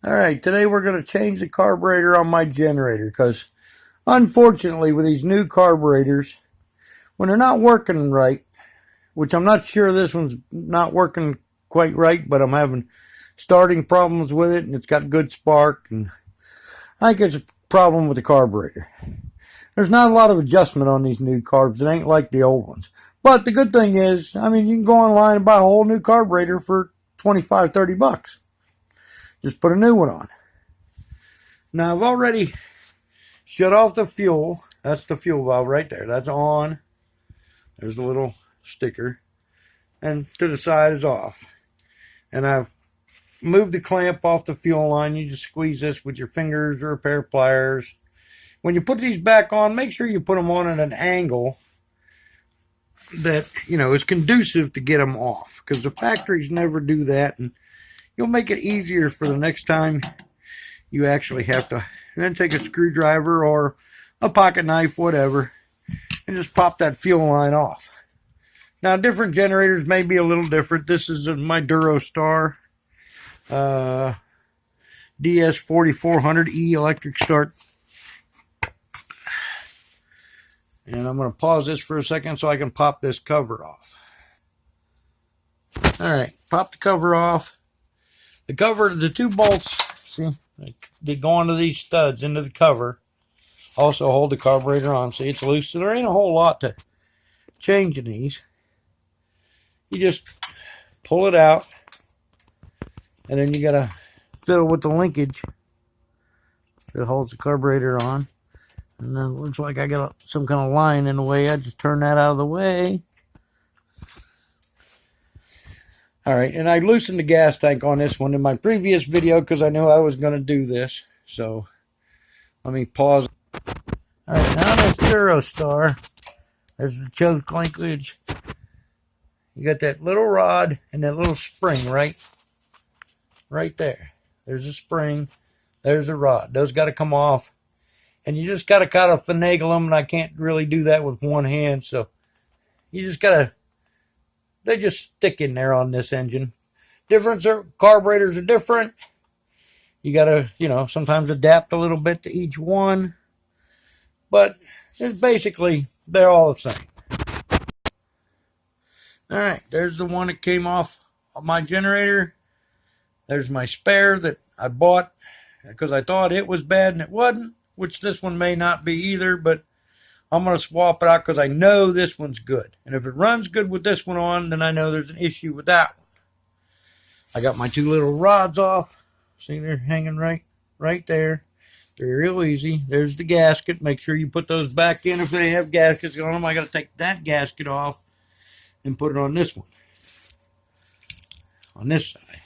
Alright, today we're going to change the carburetor on my generator because unfortunately with these new carburetors, when they're not working right, which I'm not sure this one's not working quite right, but I'm having starting problems with it and it's got good spark, and I think it's a problem with the carburetor. There's not a lot of adjustment on these new carbs. It ain't like the old ones. But the good thing is, I mean, you can go online and buy a whole new carburetor for 25, 30 bucks. Just put a new one on. Now, I've already shut off the fuel. That's the fuel valve right there. That's on. There's a little sticker. And to the side is off. And I've moved the clamp off the fuel line. You just squeeze this with your fingers or a pair of pliers. When you put these back on, make sure you put them on at an angle that, is conducive to get them off. Because the factories never do that. And you'll make it easier for the next time you actually have to then take a screwdriver or a pocket knife, whatever, and just pop that fuel line off. Now, different generators may be a little different. This is my durostar DS4400E electric start. And I'm going to pause this for a second so I can pop this cover off. All right, pop the cover off. The cover, the two bolts, see, they go onto these studs into the cover. Also hold the carburetor on. See, it's loose, so there ain't a whole lot to change in these. You just pull it out, and then you got to fiddle with the linkage that holds the carburetor on. And then it looks like I got some kind of line in the way. I just turn that out of the way. All right, and I loosened the gas tank on this one in my previous video because I knew I was going to do this. So let me pause. All right, now this durostar, there's the choke linkage. You got that little rod and that little spring right there. There's a spring. There's a rod. Those got to come off. And you just got to kind of finagle them, and I can't really do that with one hand. So you just got to, they just stick in there on this engine. Different carburetors are different. You got to, sometimes adapt a little bit to each one. But it's basically, they're all the same. All right, there's the one that came off of my generator. There's my spare that I bought because I thought it was bad and it wasn't, which this one may not be either, but I'm going to swap it out because I know this one's good. And if it runs good with this one on, then I know there's an issue with that one. I got my two little rods off. See, they're hanging right there. They're real easy. There's the gasket. Make sure you put those back in if they have gaskets on them. I got to take that gasket off and put it on this one. On this side.